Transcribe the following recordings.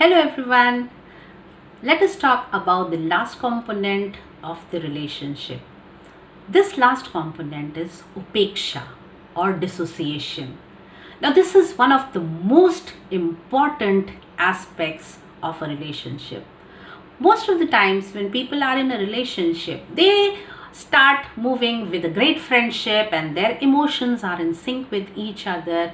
Hello everyone. Let us talk about the last component of the relationship. This last component is Upeksha or dissociation. Now this is one of the most important aspects of a relationship. Most of the times when people are in a relationship, they start moving with a great friendship and their emotions are in sync with each other,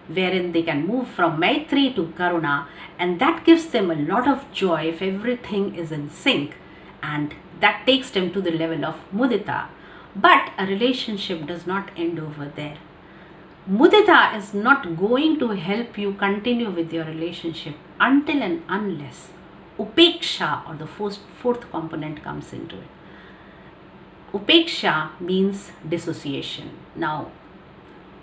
wherein they can move from Maitri to Karuna, and that gives them a lot of joy if everything is in sync, and that takes them to the level of Mudita. But a relationship does not end over there. Mudita is not going to help you continue with your relationship until and unless Upeksha or the fourth component comes into it. Upeksha means dissociation. Now,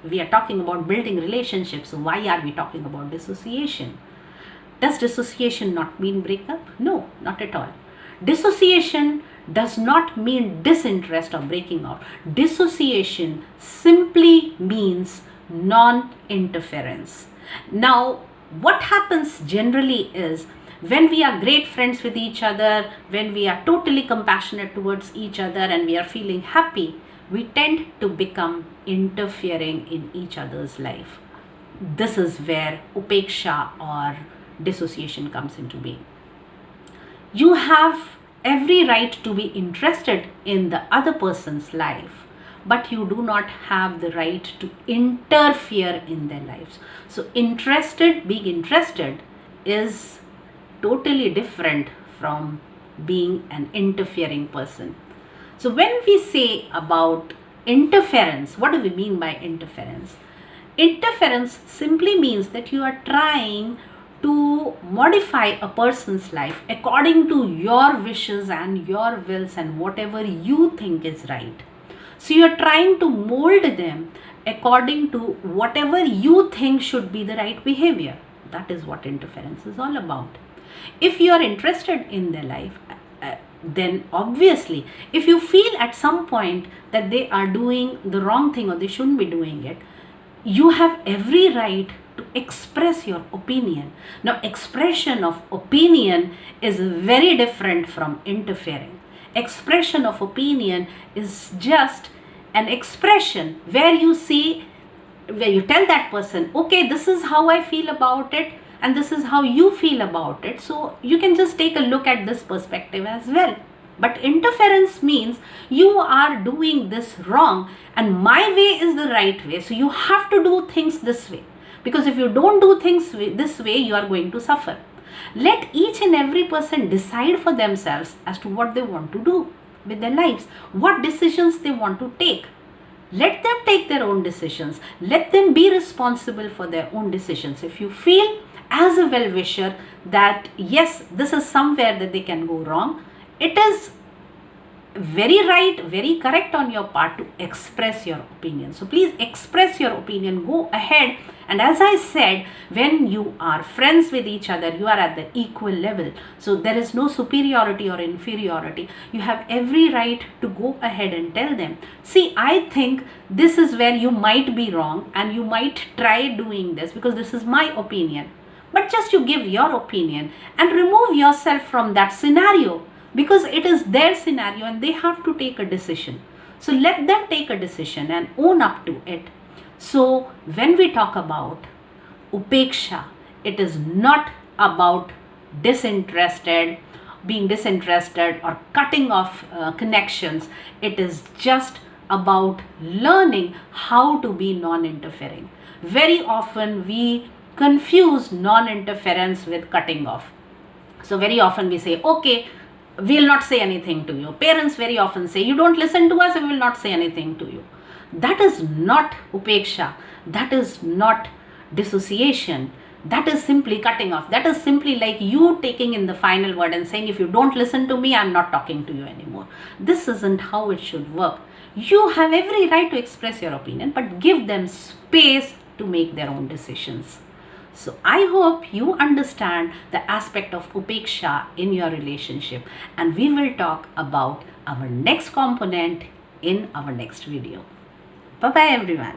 we are talking about building relationships, so why are we talking about dissociation? Does dissociation not mean breakup? No, not at all. Dissociation does not mean disinterest or breaking off. Dissociation simply means non-interference. Now, what happens generally is when we are great friends with each other, when we are totally compassionate towards each other and we are feeling happy, we tend to become interfering in each other's life. This is where Upeksha or dissociation comes into being. You have every right to be interested in the other person's life, but you do not have the right to interfere in their lives. So being interested is totally different from being an interfering person. So when we say about interference, what do we mean by interference? Interference simply means that you are trying to modify a person's life according to your wishes and your wills and whatever you think is right. So you are trying to mold them according to whatever you think should be the right behavior. That is what interference is all about. If you are interested in their life, then obviously if you feel at some point that they are doing the wrong thing or they shouldn't be doing it, you have every right to express your opinion. Now, expression of opinion is very different from interfering. Expression of opinion is just an expression where you tell that person, okay, this is how I feel about it and this is how you feel about it, so you can just take a look at this perspective as well. But interference means you are doing this wrong and my way is the right way, so you have to do things this way, because if you don't do things this way, you are going to suffer. Let each and every person decide for themselves as to what they want to do with their lives, what decisions they want to take. Let them take their own decisions. Let them be responsible for their own decisions. If you feel as a well-wisher that yes, this is somewhere that they can go wrong, it is very right, very correct on your part to express your opinion. So please express your opinion, go ahead. And as I said, when you are friends with each other, you are at the equal level. So there is no superiority or inferiority. You have every right to go ahead and tell them, see, I think this is where you might be wrong and you might try doing this because this is my opinion. But just you give your opinion and remove yourself from that scenario, because it is their scenario and they have to take a decision. So let them take a decision and own up to it. So when we talk about Upeksha, it is not about being disinterested or cutting off connections. It is just about learning how to be non-interfering. Very often we confuse non-interference with cutting off. So very often we say, okay, we will not say anything to you. Parents very often say, you don't listen to us, we will not say anything to you. That is not Upeksha. That is not dissociation. That is simply cutting off. That is simply like you taking in the final word and saying, if you don't listen to me, I'm not talking to you anymore. This isn't how it should work. You have every right to express your opinion, but give them space to make their own decisions. So I hope you understand the aspect of Upeksha in your relationship, and we will talk about our next component in our next video. Bye bye everyone.